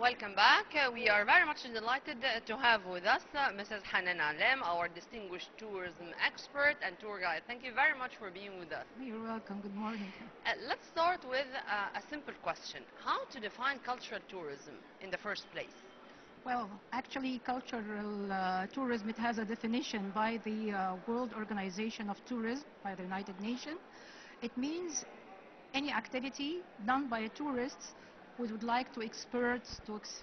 Welcome back. We are very much delighted to have with us Mrs. Hanan Allam, our distinguished tourism expert and tour guide. Thank you very much for being with us. You're welcome. Good morning. Let's start with a simple question. How to define cultural tourism in the first place? Well, actually, cultural tourism, it has a definition by the World Organization of Tourism, by the United Nations. It means any activity done by tourists who would like to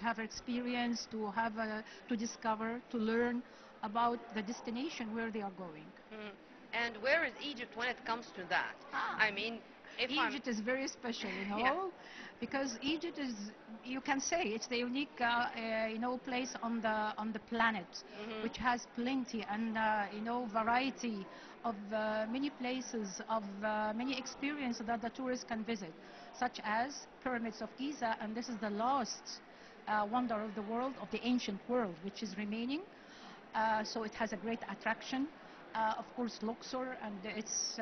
have experience, to discover, to learn about the destination where they are going. Mm. And where is Egypt when it comes to that? I mean, Egypt is very special, Yeah. because Egypt is, you can say, it's the unique, place on the planet, which has plenty and variety of many places, of many experiences that the tourists can visit, such as pyramids of Giza, and this is the last wonder of the world, of the ancient world, which is remaining. So it has a great attraction. Of course, Luxor and its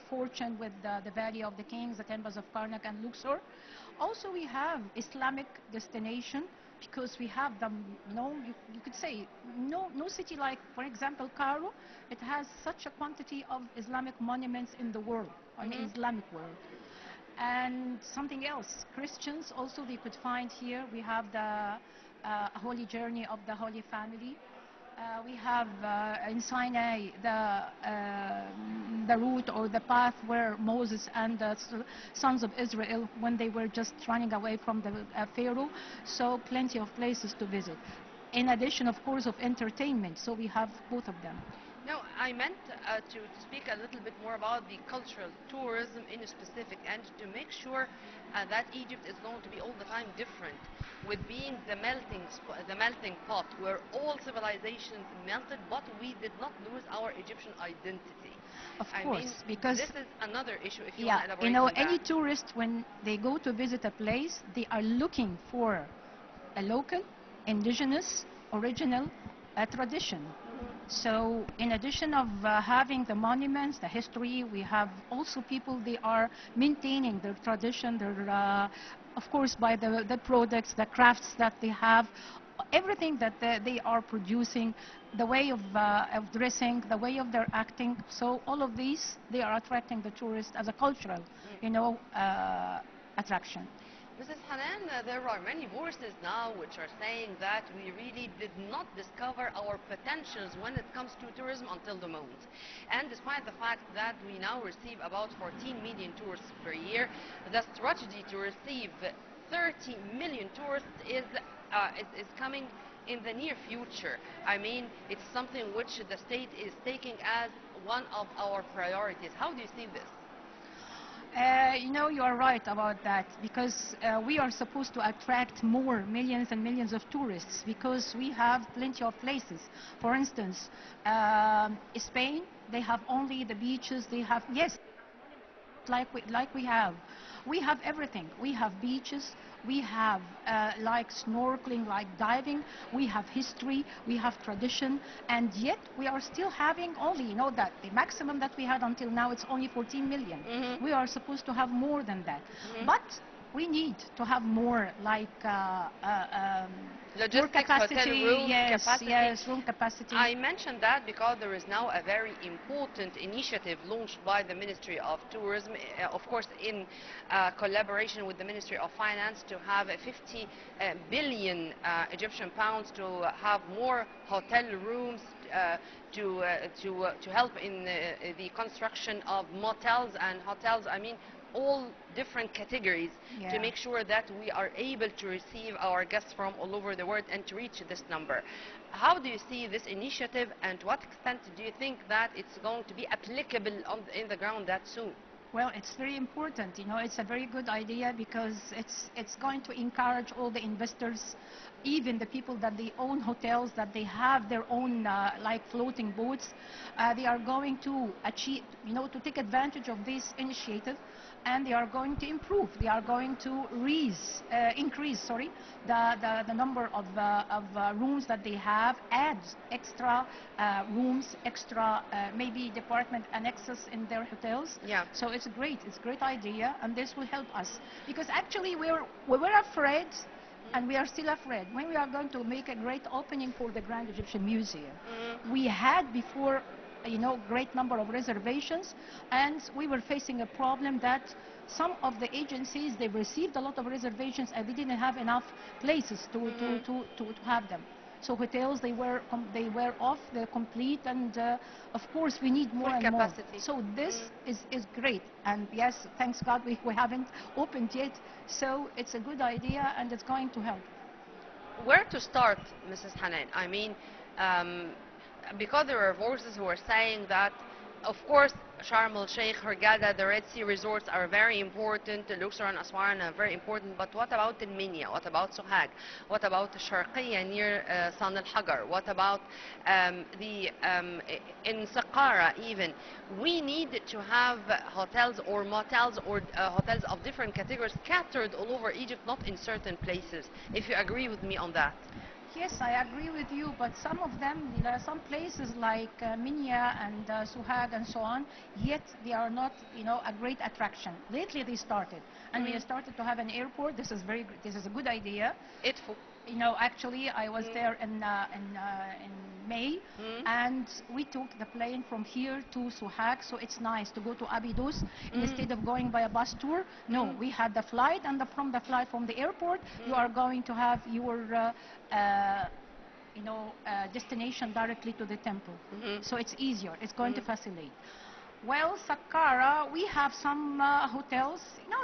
fortune with the Valley of the Kings, the temples of Karnak and Luxor. Also, we have Islamic destination because we have them. You could say no city like, for example, Cairo. It has such a quantity of Islamic monuments in the world, in the Islamic world. And something else, Christians also they could find here. We have the Holy Journey of the Holy Family. We have in Sinai the route or the path where Moses and the sons of Israel, when they were just running away from the Pharaoh. So plenty of places to visit. In addition, of course, of entertainment. So we have both of them. No, I meant to speak a little bit more about the cultural tourism in a specific, and to make sure that Egypt is going to be all the time different, with being the melting pot where all civilizations melted, but we did not lose our Egyptian identity. Of course, because this is another issue. If you want to elaborate on any that. tourist, when they go to visit a place, they are looking for a local, indigenous, original tradition. So in addition of having the monuments, the history, we have also people, they are maintaining their tradition, their, of course, by the products, the crafts that they have, everything that they are producing, the way of dressing, the way of their acting. So all of these, they are attracting the tourists as a cultural, attraction. Mrs. Hanan, there are many voices now which are saying that we really did not discover our potentials when it comes to tourism until the moment. And despite the fact that we now receive about 14 million tourists per year, the strategy to receive 30 million tourists is coming in the near future. I mean, it's something which the state is taking as one of our priorities. How do you see this? You are right about that, because we are supposed to attract more millions and millions of tourists, because we have plenty of places. For instance, Spain, they have only the beaches. They have, yes, like we have. We have everything. We have beaches. We have like snorkeling, like diving. We have history. We have tradition. And yet we are still having only, that the maximum that we had until now, it's only 14 million. We are supposed to have more than that. But we need to have more, like logistics, capacity, hotel room capacity. Yes, room capacity. I mentioned that because there is now a very important initiative launched by the Ministry of Tourism, of course in collaboration with the Ministry of Finance, to have 50 billion Egyptian pounds to have more hotel rooms to help in the construction of motels and hotels. I mean, all different categories, to make sure that we are able to receive our guests from all over the world and to reach this number. How do you see this initiative, and to what extent do you think that it's going to be applicable in the ground that soon? Well, it's very important. It's a very good idea, because it's going to encourage all the investors, even the people that they own hotels, that they have their own like floating boats. They are going to achieve, to take advantage of this initiative, and they are going to improve. They are going to increase the number of rooms that they have, add extra rooms, extra maybe department annexes in their hotels. Yeah. So it's great. It's a great idea, and this will help us. Because actually we were afraid, and we are still afraid. When we are going to make a great opening for the Grand Egyptian Museum, we had before, great number of reservations, and we were facing a problem that some of the agencies, they received a lot of reservations and they didn't have enough places to have them. So hotels, they were off, they're complete, and of course we need more Full and more. capacity. So this is great, and yes, thanks God we haven't opened yet. So it's a good idea, and it's going to help. Where to start, Mrs. Hanan? I mean, because there are voices who are saying that, of course, Sharm el-Sheikh, Hurghada, the Red Sea resorts are very important, Luxor and Aswan are very important, but what about Al-Minya? What about Sohag? What about Sharqiya near San al-Hagar? What about in Saqqara even? We need to have hotels or motels or hotels of different categories scattered all over Egypt, not in certain places, if you agree with me on that. Yes, I agree with you, but some of them, some places like Minya and Suhag and so on, yet they are not, a great attraction. Lately they started, and we started to have an airport. This is this is a good idea. Idfu. Actually, I was there in May, and we took the plane from here to Suhag, so it's nice to go to Abydos instead of going by a bus tour. No, we had the flight, and from the flight from the airport, you are going to have your destination directly to the temple. So it's easier. It's going to facilitate. Well, Saqqara, we have some hotels.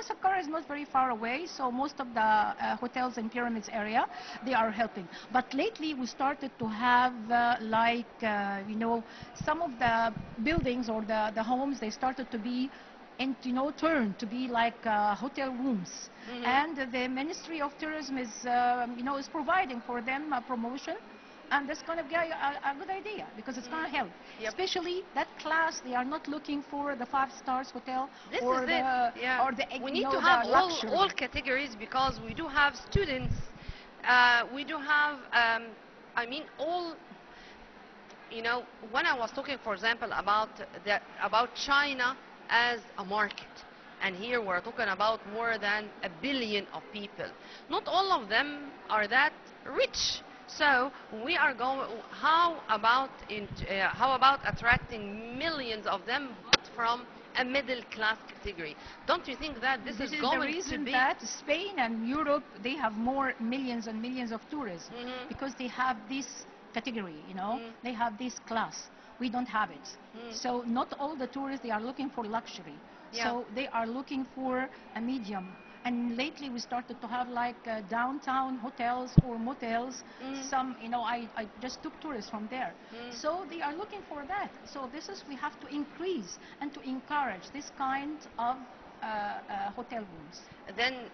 Saqqara is not very far away, so most of the hotels in Pyramids area, they are helping. But lately we started to have some of the buildings or the homes, they started to be turned to be like hotel rooms. And the Ministry of Tourism is, is providing for them a promotion. And that's going to be a good idea, because it's going to help. Yep. Especially that class, they are not looking for the 5 stars hotel This or is the it. Yeah. or the We need to the have luxury. all categories, because we do have students. We do have, I mean, all. When I was talking, for example, about China as a market, and here we're talking about more than 1 billion of people. Not all of them are that rich. So we are going. How about attracting millions of them, but from a middle class category? Don't you think that this is the going reason to be? that Spain and Europe, they have more millions and millions of tourists because they have this category. They have this class. We don't have it. So not all the tourists, they are looking for luxury. Yeah. So they are looking for a medium. And lately we started to have like downtown hotels or motels. Some, I just took tourists from there. So they are looking for that. So we have to increase and to encourage this kind of hotel rooms. Then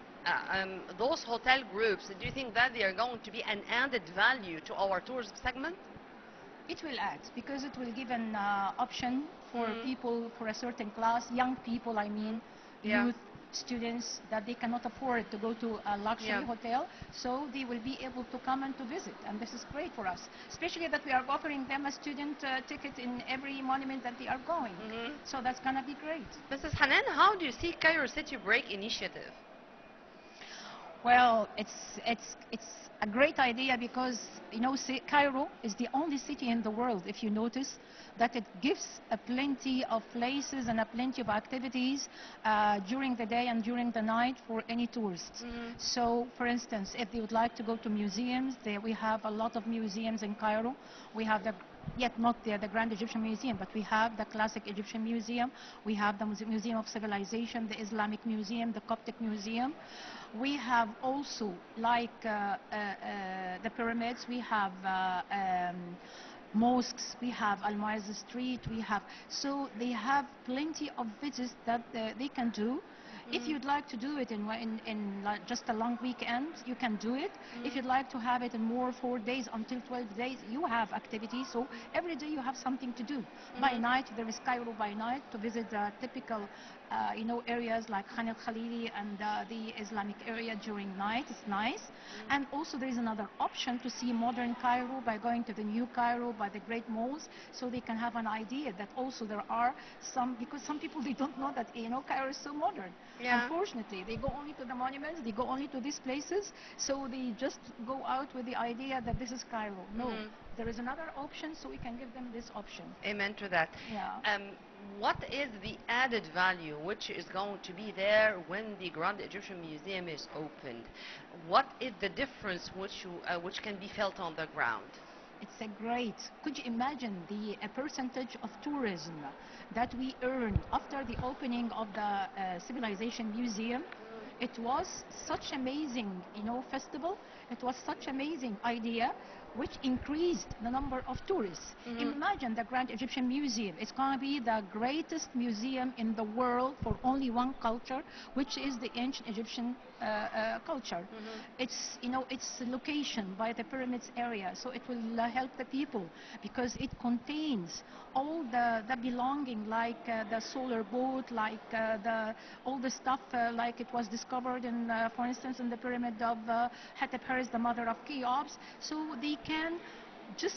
those hotel groups, do you think that they are going to be an added value to our tourism segment? It will add, because it will give an option for people, for a certain class, young people, I mean, youth, students, that they cannot afford to go to a luxury hotel, so they will be able to come and to visit, and this is great for us, especially that we are offering them a student ticket in every monument that they are going. So that's gonna be great. Mrs. Hanan, how do you see Cairo City Break initiative? Well, it's a great idea, because Cairo is the only city in the world, if you notice, that it gives a plenty of places and a plenty of activities during the day and during the night for any tourists. So, for instance, if they would like to go to museums, we have a lot of museums in Cairo. We have yet not the Grand Egyptian Museum, but we have the Classic Egyptian Museum. We have the Museum of Civilization, the Islamic Museum, the Coptic Museum. We have also, like the pyramids, we have mosques, we have Al-Mu'izz Street, so they have plenty of visits that they can do. If you'd like to do it in like just a long weekend, you can do it. If you'd like to have it in more 4 days until 12 days, you have activities. So every day you have something to do. By night, there is Cairo by night to visit the typical areas like Khan el-Khalili and the Islamic area during night. It's nice. And also there is another option to see modern Cairo by going to the new Cairo, by the great malls, so they can have an idea that also there are some, because some people, they don't know that, Cairo is so modern. Yeah. Unfortunately, they go only to the monuments, they go only to these places, so they just go out with the idea that this is Cairo. No, there is another option, so we can give them this option. Amen to that. Yeah. What is the added value which is going to be there when the Grand Egyptian Museum is opened? What is the difference which can be felt on the ground? It's a great. Could you imagine the percentage of tourism that we earned after the opening of the Civilization Museum? It was such amazing, festival. It was such amazing idea, which increased the number of tourists. Imagine the Grand Egyptian Museum. It's going to be the greatest museum in the world for only one culture, which is the ancient Egyptian culture. It's, its location by the pyramids area, so it will help the people because it contains all the belonging, like the solar boat, like all the stuff, like it was discovered in, for instance, in the pyramid of Hatshepsut, the mother of Cheops. So they can just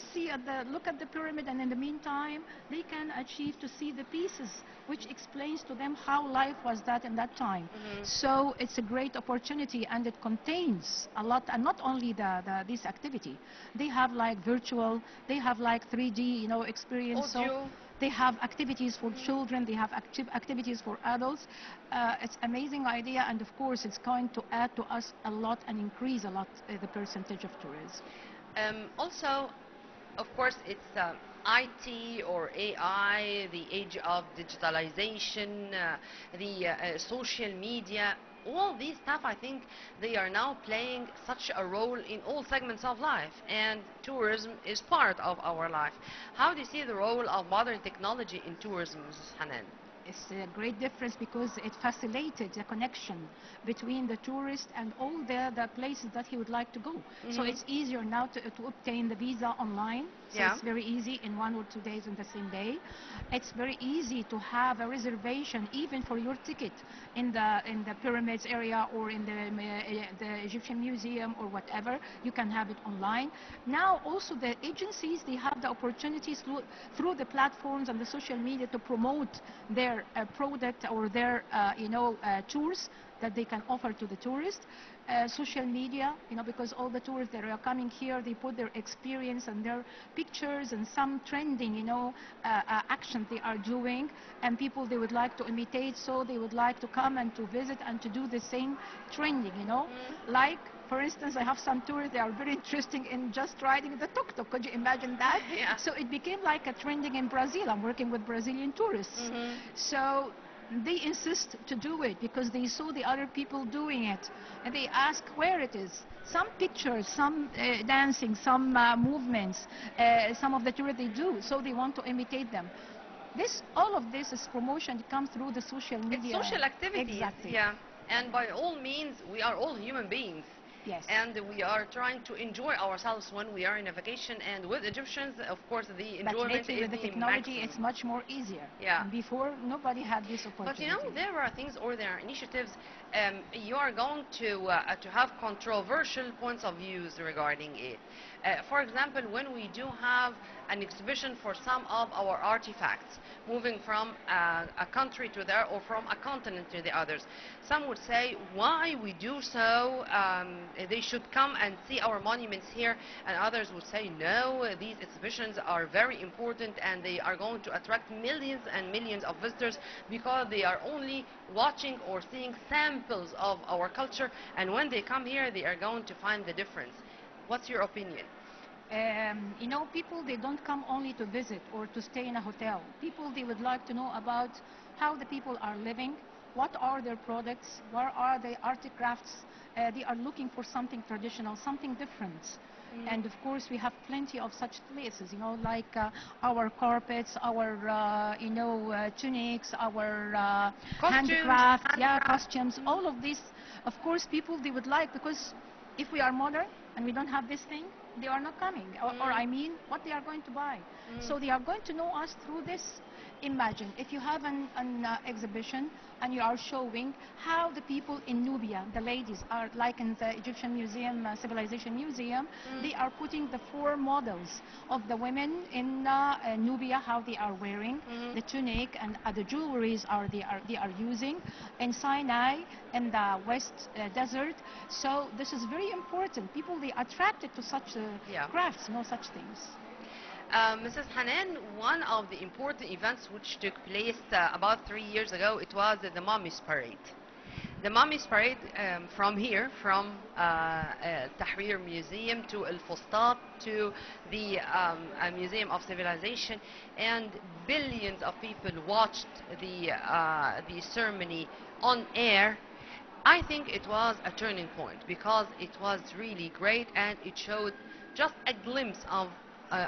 look at the pyramid, and in the meantime they can achieve to see the pieces, which explains to them how life was that in that time. So it's a great opportunity, and it contains a lot, and not only this activity. They have like virtual, they have like 3D, experience. So they have activities for children, they have activities for adults. It's amazing idea, and of course it's going to add to us a lot and increase a lot the percentage of tourism. Also, of course, it's IT or AI, the age of digitalization, the social media. All these stuff, I think, they are now playing such a role in all segments of life, and tourism is part of our life. How do you see the role of modern technology in tourism, Mrs. Hanan? It's a great difference because it facilitated the connection between the tourist and all the places that he would like to go. So it's easier now to obtain the visa online. So it's very easy in 1 or 2 days in the same day. It's very easy to have a reservation even for your ticket in the pyramids area or in the Egyptian Museum or whatever. You can have it online. Now also the agencies, they have the opportunities through the platforms and the social media to promote their product or their tours that they can offer to the tourists. Social media, because all the tourists that are coming here, they put their experience and their pictures and some trending, action they are doing, and people they would like to imitate, so they would like to come and to visit and to do the same trending, like. For instance, I have some tourists, they are very interested in just riding the tuk-tuk. Could you imagine that? Yeah. So it became like a trending in Brazil. I'm working with Brazilian tourists. So they insist to do it because they saw the other people doing it. And they ask where it is. Some pictures, some dancing, some movements, some of the tourists they do. So they want to imitate them. All of this is promotion. It comes through the social media. It's social activities. Exactly. Yeah. And by all means, we are all human beings. Yes. And we are trying to enjoy ourselves when we are in a vacation. And with Egyptians, of course, the enjoyment lately is with the technology, maximum. it's much more easier. Yeah. Before, nobody had this opportunity. But there are things or there are initiatives. You are going to have controversial points of views regarding it. For example, when we do have an exhibition for some of our artifacts, moving from a country to there or from a continent to the others, some would say why we do so. They should come and see our monuments here, and others would say no, these exhibitions are very important and they are going to attract millions and millions of visitors because they are only watching or seeing samples of our culture, and when they come here they are going to find the difference. What's your opinion? People, they don't come only to visit or to stay in a hotel. People, they would like to know about how the people are living, what are their products, where are the artifacts. They are looking for something traditional, something different. And of course, we have plenty of such places, like our carpets, our, tunics, our handicraft, costumes, all of this. Of course, people, they would like, because if we are modern and we don't have this thing, they are not coming. Or I mean, what they are going to buy. So they are going to know us through this. imagine if you have an exhibition and you are showing how the people in Nubia, the ladies, are like in the Egyptian Museum, Civilization Museum, they are putting the 4 models of the women in Nubia, how they are wearing the tunic and the jewelries they are using in Sinai in the West Desert. So this is very important. People, they are attracted to such Yeah. crafts, no such things. Mrs. Hanan, one of the important events which took place about 3 years ago, it was the Mummies Parade. The Mummies Parade from here, from Tahrir Museum to El Fustat to the Museum of Civilization, and billions of people watched the ceremony on air. I think it was a turning point because it was really great and it showed just a glimpse of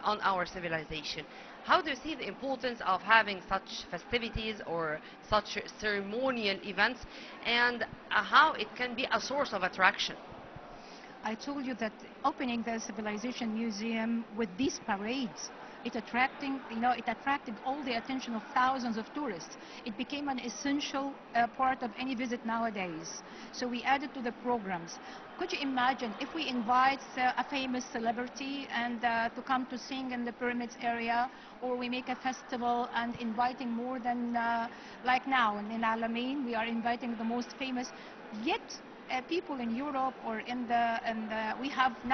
on our civilization. How do you see the importance of having such festivities or such ceremonial events, and how it can be a source of attraction? I told you that opening the Civilization Museum with these parades, it attracted all the attention of thousands of tourists. It became an essential part of any visit nowadays. So we added to the programs. Could you imagine if we invite a famous celebrity and to come to sing in the pyramids area, or we make a festival and inviting more than like now in Allam, we are inviting the most famous, yet people in Europe or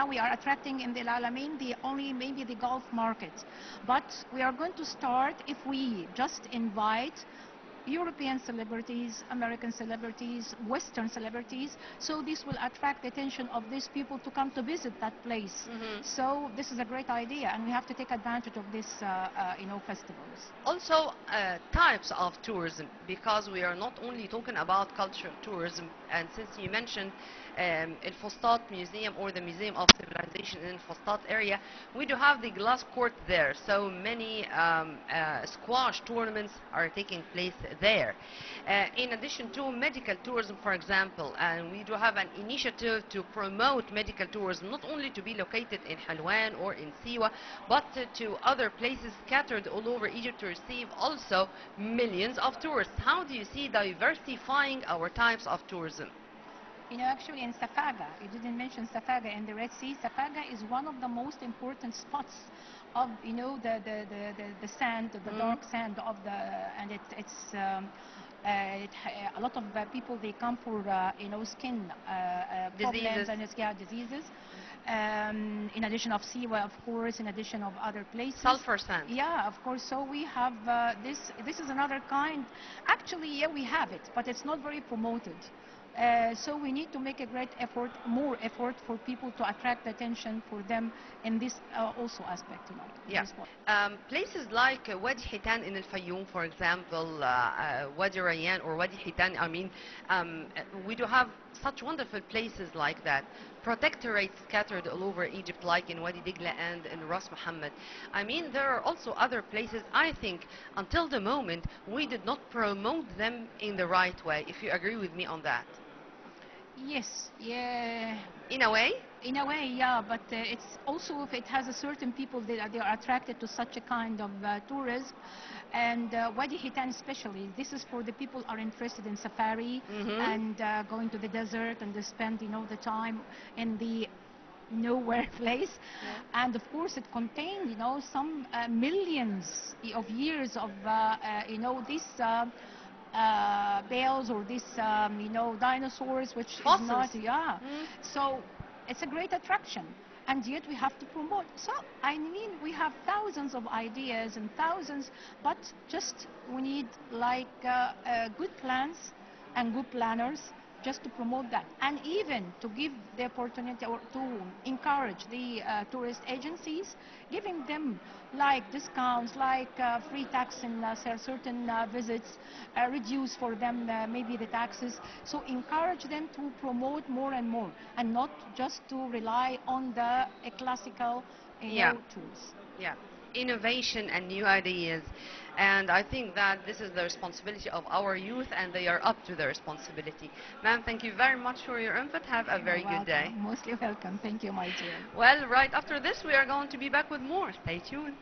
we are attracting in the Alamein the only maybe the Gulf market, but we are going to start if we just invite European celebrities, American celebrities, Western celebrities, so this will attract the attention of these people to come to visit that place. So this is a great idea, and we have to take advantage of this festivals. Also, types of tourism, because we are not only talking about cultural tourism, and since you mentioned El Fustat Museum or the Museum of Civilization in Fustat area, we do have the glass court there, so many squash tournaments are taking place there. In addition to medical tourism, for example, and we do have an initiative to promote medical tourism, not only to be located in Halwan or in Siwa, but to other places scattered all over Egypt to receive also millions of tourists. How do you see diversifying our types of tourism? Actually in Safaga, you didn't mention Safaga in the Red Sea. Safaga is one of the most important spots of, the sand, the dark sand of the, and a lot of people, they come for, skin problems and diseases. In addition of Siwa, of course, in addition of other places. Sulfur sand. Yeah, of course. So we have this is another kind. Actually, yeah, we have it, but it's not very promoted. So we need to make a great effort, more effort for people to attract attention for them in this also aspect. Yeah. Places like Wadi Hitan in Al Fayoum, for example, Wadi Rayyan or Wadi Hitan, we do have such wonderful places like that. Protectorates scattered all over Egypt, like in Wadi Digla and in Ras Muhammad. There are also other places. I think until the moment we did not promote them in the right way, if you agree with me on that. Yes, yeah. In a way? In a way, yeah, but it's also if it has a certain people that they are attracted to such a kind of tourism, and Wadi Hitan especially. This is for the people are interested in safari and going to the desert and they spend the time in the nowhere place, and of course it contained some millions of years of this. Bales or these dinosaurs, which fossils. Is not, yeah. So it's a great attraction, and yet we have to promote. So we have thousands of ideas and thousands, but just we need like good plans and good planners just to promote that, and even to give the opportunity or to encourage the tourist agencies, giving them like discounts, like free tax in certain visits, reduce for them maybe the taxes. So encourage them to promote more and more, and not just to rely on the classical tools. Yeah, innovation and new ideas. And I think that this is the responsibility of our youth, and they are up to the responsibility. Ma'am, thank you very much for your input. Have a very good day. Mostly welcome. Thank you, my dear. Well, right after this, we are going to be back with more. Stay tuned.